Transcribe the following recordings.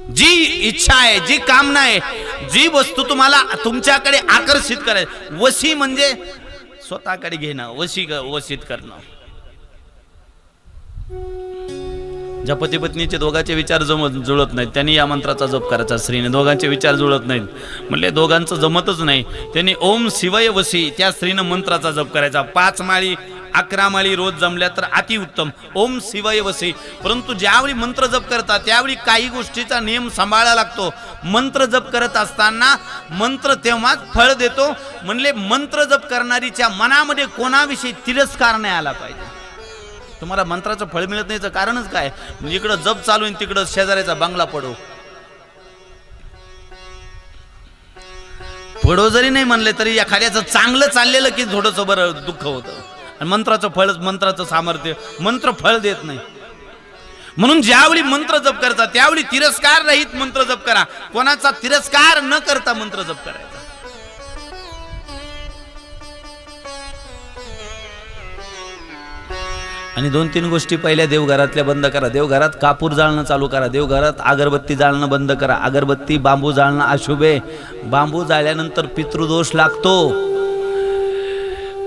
जी इच्छा आहे, जी कामना आहे, जी वस्तू तुम्हाला तुमच्याकडे आकर्षित करायची, वशी म्हणजे स्वतःकडे घेणं, वशीत करणं. ज्या पती पत्नीचे दोघांचे विचार जुळत नाहीत त्यांनी या मंत्राचा जप करायचा. स्त्रीने दोघांचे विचार जुळत नाहीत म्हणले दोघांचं जमतच नाही, त्यांनी ओम शिवय वशी त्या स्त्रीनं मंत्राचा जप करायचा. 5 माळी 11 माळी रोज जमल्या तर अति उत्तम. ओम शिवय वशी. परंतु ज्यावेळी मंत्र जप करतात त्यावेळी काही गोष्टीचा नियम सांभाळायला लागतो. मंत्र जप करत असताना मंत्र तेव्हाच फळ देतो. म्हणले मंत्र जप करणारीच्या मनामध्ये कोणाविषयी तिरस्कार नाही आला पाहिजे. तुम्हाला मंत्राचं फळ मिळत नाहीचं कारणच काय? म्हणजे इकडं जप चालू आहे तिकडं शेजाऱ्याचा बंगला पडो जरी नाही म्हणले तरी एखाद्याचं चांगलं चाललेलं की थोडंसं बरं दुःख होतं. आणि मंत्राचं फळ, मंत्राचं सामर्थ्य, मंत्र फळ देत नाही. म्हणून ज्यावेळी मंत्र जप करता त्यावेळी तिरस्कार रहित मंत्र जप करा. कोणाचा तिरस्कार न करता मंत्र जप करायचा. आणि 2-3 गोष्टी पहिल्या देवघरातल्या बंद करा. देवघरात कापूर जाळणं चालू करा. देवघरात अगरबत्ती जाळणं बंद करा. अगरबत्ती, बांबू जाळणं अशुभ आहे. बांबू जाळल्यानंतर पितृदोष लागतो.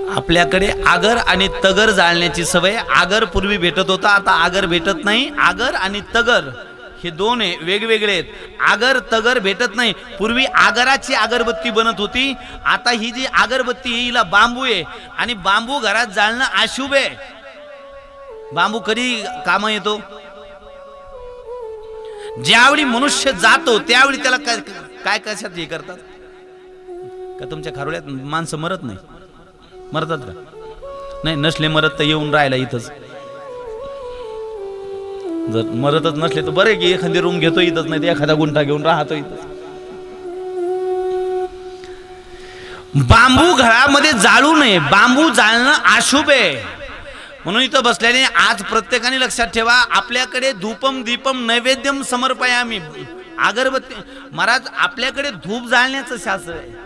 आपल्याकडे आगर आणि तगर जाळण्याची सवय. आगर पूर्वी भेटत होता, आता आगर भेटत नाही. आगर आणि तगर हे दोन आहे, वेगवेगळे आहेत. आगर तगर भेटत नाही. पूर्वी आगराची अगरबत्ती बनत होती, आता ही जी अगरबत्ती हिला बांबू आहे आणि बांबू घरात जाळणं अशुभ आहे. बांबू कधी कामा येतो? ज्यावेळी मनुष्य जातो त्यावेळी त्याला काय कशात हे करतात का? तुमच्या खारोड्यात माणसं मरत नाही? मरतात का? नाही, नसले मरत तर येऊन राहिला इथंच. जर मरतच नसले तर बरे की एखादी रूम घेतो इथंच, नाही तर एखादा गुंठा घेऊन राहतो इथंच. बांबू घरामध्ये जाळू नये. बांबू जाळणं अशुभ आहे. म्हणून इथं बसल्याने आज प्रत्येकाने लक्षात ठेवा, आपल्याकडे धूपम दीपम नैवेद्यम समर्पयामी. अगरबत्ती महाराज, आपल्याकडे धूप जाळण्याचं शास्त्र आहे.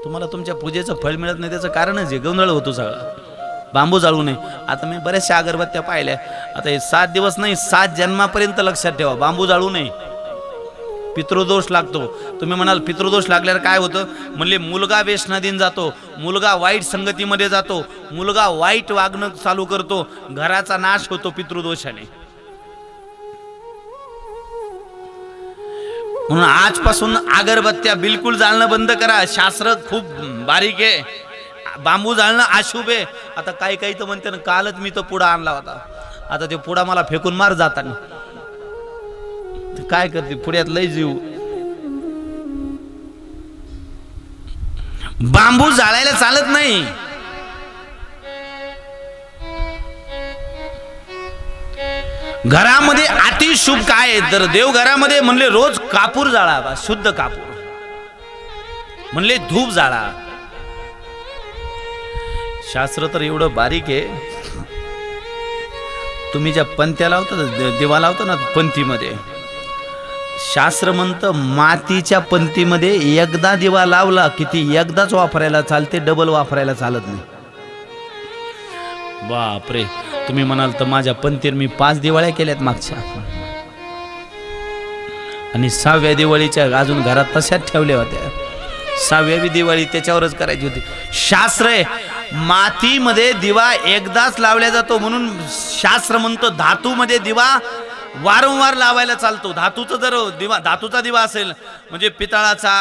तुम्हाला तुमच्या पूजेचं फळ मिळत नाही त्याचं कारणच आहे, गोंधळ होतो सगळा. बांबू जाळू नये. आता मी बऱ्याचशा अगरबत्त्या पाहिल्या. आता हे 7 दिवस नाही, 7 जन्मापर्यंत लक्षात ठेवा, बांबू जाळू नये. पितृदोष लागतो. तुम्ही म्हणाल पितृदोष लागल्यावर काय होतं? म्हणले मुलगा व्यसनाधीन जातो, मुलगा वाईट संगतीमध्ये जातो, मुलगा वाईट वागणं चालू करतो, घराचा नाश होतो पितृदोषाने. म्हणून आजपासून अगरबत्त्या बिलकुल जाळणं बंद करा. शास्त्र खूप बारीक आहे. बांबू जाळणं अशुभ आहे. आता काही काही तर म्हणते ना, कालच मी तो पुडा आणला होता, आता ते पुडा मला फेकून मार जाताना. काय करते पुढ्यात लय जीव. बांबू जाळायला चालत नाही. घरामध्ये अतिशुभ काय आहे? तर देवघरामध्ये म्हणले रोज कापूर जाळावा, शुद्ध कापूर. म्हणले धूप जाळा. शास्त्र तर एवढं बारीक आहे. तुम्ही ज्या पंत्या लावता, दिवा लावता ना पंथीमध्ये, शास्त्र म्हणतं मातीच्या पंथीमध्ये एकदा दिवा लावला की ती एकदाच वापरायला चालते, डबल वापरायला चालत नाही. बापरे, तुम्ही म्हणाल तर माझ्या पंथीर मी 5 दिवाळ्या केल्यात मागच्या, आणि 6व्या दिवाळीच्या अजून घरात तशाच ठेवल्या होत्या. 6व्या दिवाळी त्याच्यावरच करायची होती. शास्त्र आहे मातीमध्ये दिवा एकदाच लावला जातो. म्हणून शास्त्र म्हणतं धातूमध्ये दिवा वारंवार लावायला चालतो. धातूचा जर दिवा, धातूचा दिवा असेल म्हणजे पितळाचा,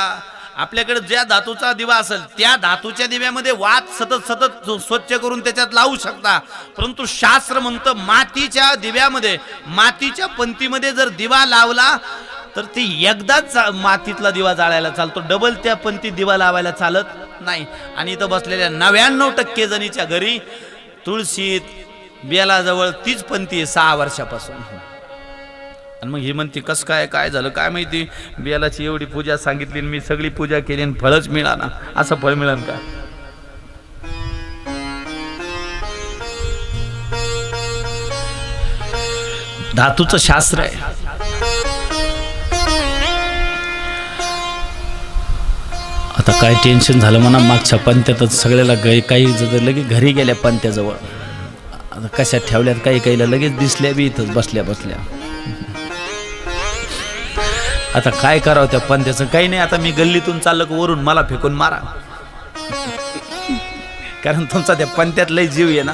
आपल्याकडे ज्या धातूचा दिवा असेल त्या धातूच्या दिव्यामध्ये वात सतत स्वच्छ करून त्याच्यात लावू शकता. परंतु शास्त्र म्हणतं मातीच्या दिव्यामध्ये, मातीच्या पंथीमध्ये जर दिवा लावला तर ती एकदाच मातीतला दिवा जाळायला चालतो, डबल त्या पंथीत दिवा लावायला चालत नाही. आणि इथं बसलेल्या 99% जणीच्या घरी तुळशीत बेलाजवळ तीच पंथी आहे 6 वर्षापासून. आणि मग ही म्हणते कसं काय झालं काय माहिती, बेलाची एवढी पूजा सांगितली, मी सगळी पूजा केली आणि फळच मिळाला. असं फळ मिळेल का? धातूचं शास्त्र आहे. आता काय टेन्शन झालं म्हणा, मागच्या पंत्यातच सगळ्याला काही लगेच घरी गेल्या पंत्याजवळ, आता कशा ठेवल्यात, काही काहीला लगेच दिसल्या बी इथंच बसल्या. आता काय करावं त्या पंथ्याचं? काही नाही, आता मी गल्लीतून चाललो की वरून मला फेकून मारा, कारण तुमचा त्या पंथ्यात लय जीव आहे ना,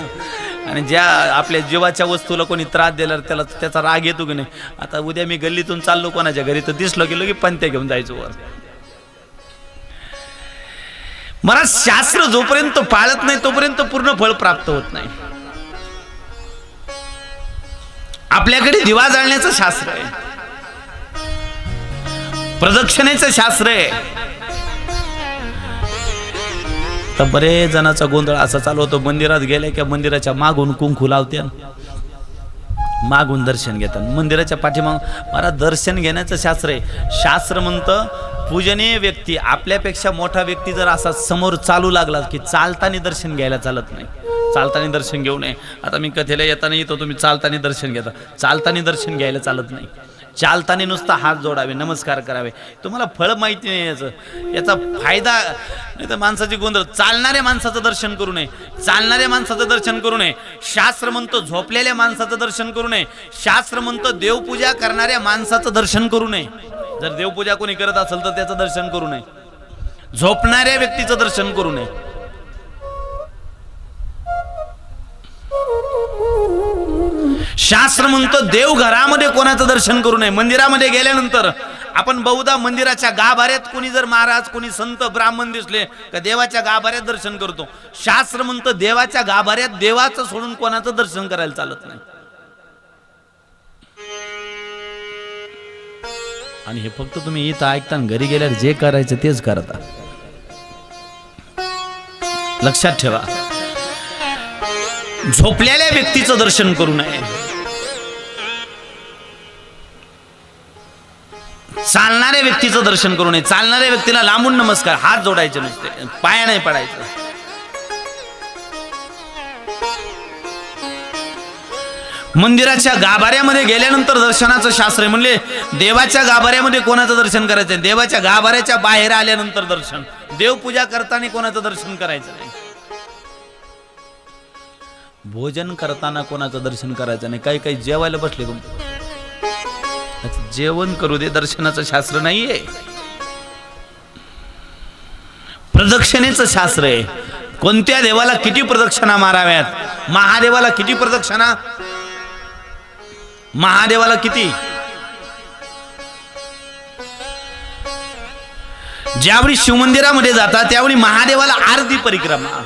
आणि ज्या आपल्या जीवाच्या वस्तूला कोणी त्रास दिला त्याला त्याचा राग येतो की नाही. आता उद्या मी गल्लीतून चाललो कोणाच्या घरी तर दिसलो गेलो की पंथ्या घेऊन जायचो वर. मला शास्त्र जोपर्यंत पाळत नाही तोपर्यंत पूर्ण फळ प्राप्त होत नाही. आपल्याकडे दिवा जाळण्याचं शास्त्र आहे, प्रदक्षिणेचं शास्त्र आहे. तर बरेच जणांचा गोंधळ असा चालू होतो, मंदिरात गेले की मंदिराच्या मागून कुंकू लावते, मागून दर्शन घेतात. मंदिराच्या पाठीमाग मला दर्शन घेण्याचं शास्त्र आहे. शास्त्र म्हणतं पूजनीय व्यक्ती, आपल्यापेक्षा मोठा व्यक्ती जर असा समोर चालू लागला की चालताना दर्शन घ्यायला चालत नाही, चालताना दर्शन घेऊ नये. आता मी कथेला येताना येतो, तुम्ही चालताना दर्शन घेता, चालताना दर्शन घ्यायला चालत नाही. चालताना नुसता हात जोडावे, नमस्कार करावे. तुम्हाला फळ माहिती नाही याचा फायदा नाही तर माणसाची गोंधळ. चालणाऱ्या माणसाचं दर्शन करू नये, चालणाऱ्या माणसाचं दर्शन करू नये. शास्त्र म्हणतो झोपलेल्या माणसाचं दर्शन करू नये. शास्त्र म्हणतो देवपूजा करणाऱ्या माणसाचं दर्शन करू नये. जर देवपूजा कोणी करत असेल तर त्याचं दर्शन करू नये. झोपणाऱ्या व्यक्तीचं दर्शन करू नये. शास्त्र म्हणतो देव घरामध्ये कोणाचं दर्शन करू नये. मंदिरामध्ये गेल्यानंतर आपण बहुधा मंदिराच्या गाभाऱ्यात कोणी जर महाराज कोणी संत ब्राह्मण दिसले का देवाच्या गाभाऱ्यात दर्शन करतो. शास्त्र म्हणतं देवाच्या गाभाऱ्यात देवाचं सोडून कोणाचं दर्शन करायला चालत नाही. आणि हे फक्त तुम्ही इथं ऐकता, घरी गेल्यावर जे करायचं तेच करता. लक्षात ठेवा, झोपलेल्या व्यक्तीचं दर्शन करू नये. चालणाऱ्या व्यक्तीचं दर्शन करू नये. चालणाऱ्या व्यक्तीला लांबून नमस्कार, हात जोडायचे नसते, पाया नाही पडायचं. मंदिराच्या गाभाऱ्यामध्ये गेल्यानंतर दर्शनाचं शास्त्र आहे. म्हणले देवाच्या गाभाऱ्यामध्ये कोणाचं दर्शन करायचं, देवाच्या गाभाऱ्याच्या बाहेर आल्यानंतर दर्शन. देवपूजा करताना कोणाचं दर्शन करायचं नाही. भोजन करताना कोणाचं दर्शन करायचं नाही. काही काही जेवायला बसले, जेवण करू दे, दर्शनाचं शास्त्र नाहीये. प्रदक्षिणेचं शास्त्र आहे. कोणत्या देवाला किती प्रदक्षिणा माराव्यात. महादेवाला किती प्रदक्षिणा, महादेवाला किती. ज्यावेळी शिवमंदिरामध्ये जातात त्यावेळी महादेवाला आरती परिक्रमा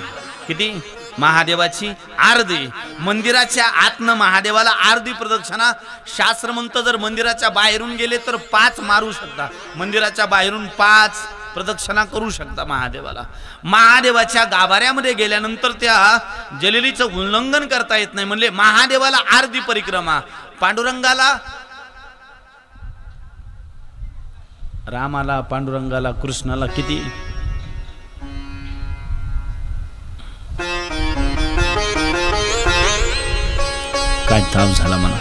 किती, महादेवाची आरती. मंदिराच्या आतनं महादेवाला आरती प्रदक्षिणा. शास्त्र म्हणतं जर मंदिराच्या बाहेरून गेले तर 5 मारू शकता, मंदिराच्या बाहेरून 5 प्रदक्षिणा करू शकता महादेवाला. महादेवाच्या गाभाऱ्यामध्ये गेल्यानंतर त्या जलेलीचं उल्लंघन करता येत नाही. म्हणले महादेवाला आरती परिक्रमा. पांडुरंगाला, रामाला, पांडुरंगाला, कृष्णाला किती. काय ताप झाला मला.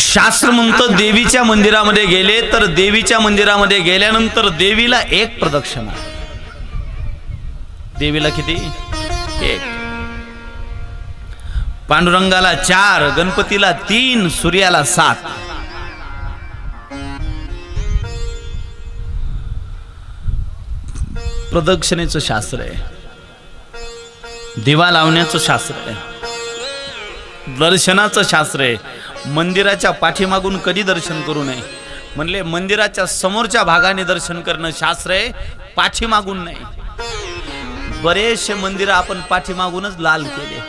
शास्त्र म्हणतं देवीच्या मंदिरामध्ये गेले तर देवीच्या मंदिरामध्ये गेल्यानंतर देवीला 1 प्रदक्षिणा. देवीला किती, 1. पांडुरंगाला 4, गणपतीला 3, सूर्याला 7. प्रदक्षिणेचं शास्त्र आहे. दिवा लावण्याचं शास्त्र आहे. दर्शनाचं शास्त्र आहे. मंदिराच्या पाठीमागून कधी दर्शन करू नये. म्हणले मंदिराच्या समोरच्या भागाने दर्शन करणं शास्त्र आहे, पाठीमागून नाही. बरेचसे मंदिर आपण पाठीमागूनच लाल केले.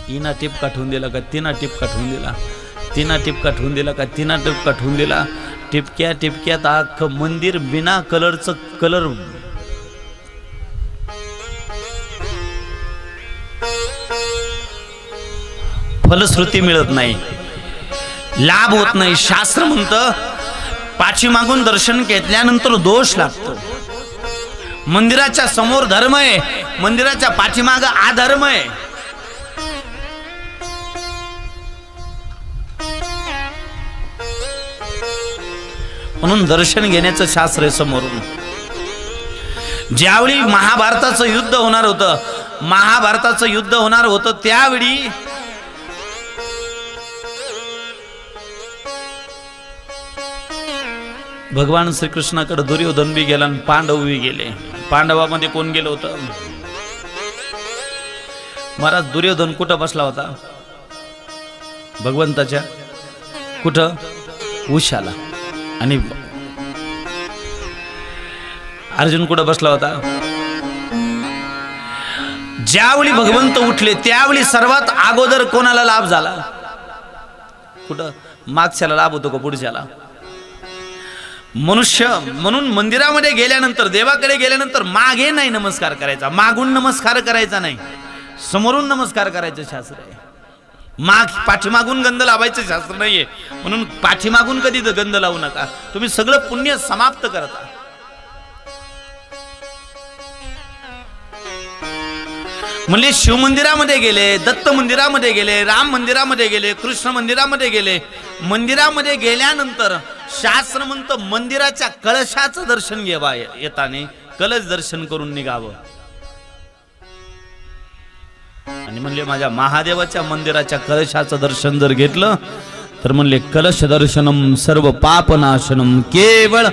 इना टिपका ठेवून दिला का तिना टिपका ठेवून दिला, तिना टिपका ठेवून दिला का तिना टिपका ठेवून दिला. टिपक्या टिपक्यात अख्खं मंदिर बिना कलरचं कलर. फलश्रुती मिळत नाही, लाभ होत नाही. शास्त्र म्हणतं पाठीमागून दर्शन घेतल्यानंतर दोष लागतो. मंदिराच्या समोर धर्म आहे, मंदिराच्या पाठीमाग अधर्म आहे. म्हणून दर्शन घेण्याचं शास्त्र आहे समोरून. ज्यावेळी महाभारताचं युद्ध होणार होतं, महाभारताचं युद्ध होणार होतं त्यावेळी भगवान श्रीकृष्णाकडे दुर्योधन बी गेला आणि पांडव बी गेले. पांडवामध्ये कोण गेलं होतं? महाराज दुर्योधन कुठं बसला होता? भगवंताच्या कुठं? उशाला. आणि अर्जुन कुठं बसला होता? ज्यावेळी भगवंत उठले त्यावेळी सर्वात अगोदर कोणाला लाभ झाला? कुठं? मागच्याला लाभ होतो का पुढच्याला? मनुष्य म्हणून मंदिरामध्ये गेल्यानंतर, देवाकडे गेल्यानंतर मागे नाही नमस्कार करायचा, मागून नमस्कार करायचा नाही, समोरून नमस्कार करायचं शास्त्र आहे. पाठीमागून गंध लावायचं शास्त्र नाहीये. म्हणून पाठीमागून कधी गंध लावू नका, तुम्ही सगळं पुण्य समाप्त करता. म्हणजे शिव मंदिरामध्ये गेले, दत्त मंदिरामध्ये गेले, राम मंदिरामध्ये गेले, कृष्ण मंदिरामध्ये गेले. मंदिरामध्ये गेल्यानंतर शास्त्र म्हणतं मंदिराच्या कळशाचं दर्शन घ्यावा, येताने कलश दर्शन करून निघावं. आणि म्हणले माझ्या महादेवाच्या मंदिराच्या कलशाचं दर्शन जर घेतलं तर म्हणले कलश दर्शनम सर्व पापनाशनम. केवळ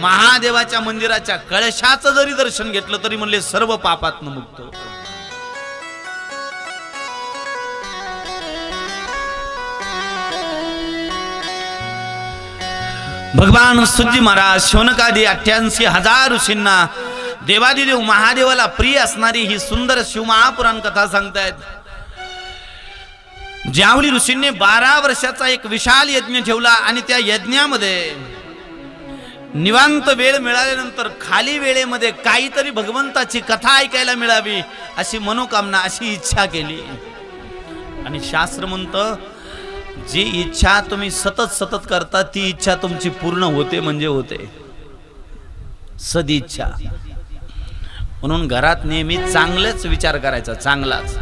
महादेवाच्या मंदिराच्या कळशाचं जरी दर्शन घेतलं तरी म्हणले सर्व पापातनं मुक्त. भगवान सुजी महाराज शौनकादी 88,000 ऋषींना देवादिदेव महादेवाला प्रिय असणारी ही सुंदर शिवमहापुराण कथा सांगतायत. ज्यावेळी ऋषींनी 12 वर्षाचा एक विशाल यज्ञ ठेवला आणि त्या यज्ञामध्ये निवांत वेळ मिळाल्यानंतर खाली वेळेमध्ये काहीतरी भगवंताची कथा ऐकायला मिळावी अशी मनोकामना, अशी इच्छा केली. आणि शास्त्र म्हणतं जी इच्छा तुम्ही सतत करता ती इच्छा तुमची पूर्ण होते म्हणजे होते. सदिच्छा. म्हणून घरात नेहमी चांगलेच विचार करायचा, चांगलाच.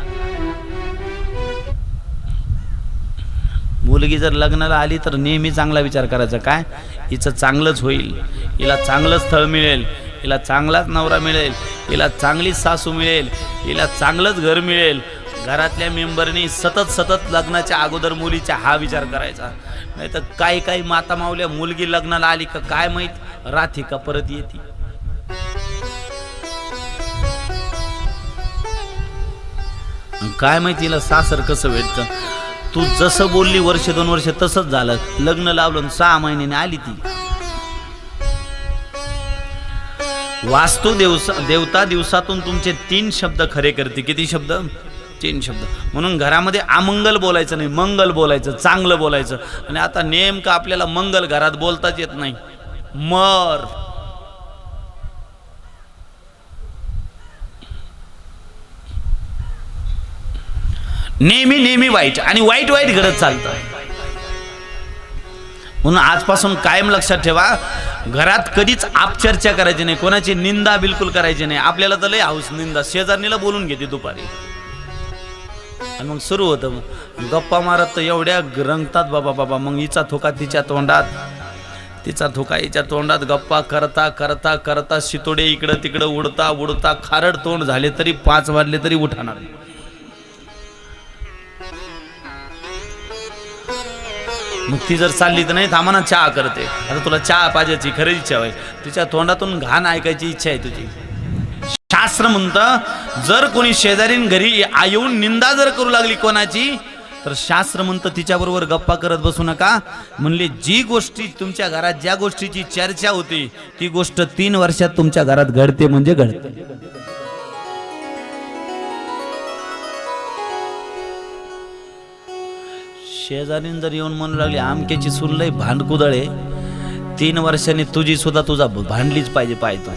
मुलगी जर लग्नाला आली तर नेहमी चांगला विचार करायचा, काय हिचं चांगलंच होईल, हिला चांगलं स्थळ मिळेल, हिला चांगलाच नवरा मिळेल, हिला चांगलीच सासू मिळेल, हिला चांगलंच घर मिळेल. घरातल्या मेंबरनी सतत लग्नाच्या अगोदर मुलीचा हा विचार करायचा. नाही तर काही माता मावल्या मुलगी लग्नाला आली का काय माहित राहते का परत येते. काय माहिती तिला सासर कसं भेटतं. तू जसं बोलली वर्ष 2 वर्ष तसंच झालं. लग्न लावलं 6 महिन्याने आली ती. वास्तू देवता दिवसातून तुमचे 3 शब्द खरे करते. किती शब्द? 3 शब्द. म्हणून घरामध्ये अमंगल बोलायचं नाही, मंगल बोलायचं, चांगलं बोलायचं. आणि आता नेमकं आपल्याला मंगल घरात बोलताच येत नाही. मर नेहमी वाईट आणि वाईट घडत चालतं. म्हणून आजपासून कायम लक्षात ठेवा, घरात कधीच अपचर्चा करायची नाही, कोणाची निंदा बिलकुल करायची नाही. आपल्याला तर लय हाऊस निंदा, शेजारणीला बोलून घेते दुपारी आणि मग सुरू होतं गप्पा मारत तर एवढ्या रंगतात बाबा. मग हिचा थोका तिच्या तोंडात, तिचा थोका हिच्या तोंडात, गप्पा करता शितोडे इकडं तिकडं उडता खारड तोंड झाले तरी 5 वाजले तरी उठाणार. मग ती जर चालली तर नाही थांबा ना चहा करते. आता तुला चहा पाहिजेची खरी इच्छा आहे, तिच्या तोंडातून घाण ऐकायची इच्छा आहे तुझी. शास्त्र म्हणतं जर कोणी शेजारीन घरी येऊन निंदा जर करू लागली कोणाची तर शास्त्र म्हणतं तिच्याबरोबर गप्पा करत बसू नका. म्हणले जी गोष्टी तुमच्या घरात ज्या गोष्टीची चर्चा होती ती गोष्ट 3 वर्षात तुमच्या घरात घडते म्हणजे घडते. शेजारीन जर येऊन म्हणू लागली आमक्याची सून लय भांडकुदळ आहे, 3 वर्षांनी तुझी सुद्धा तुझा भांडलीच पाहिजे पाहतो.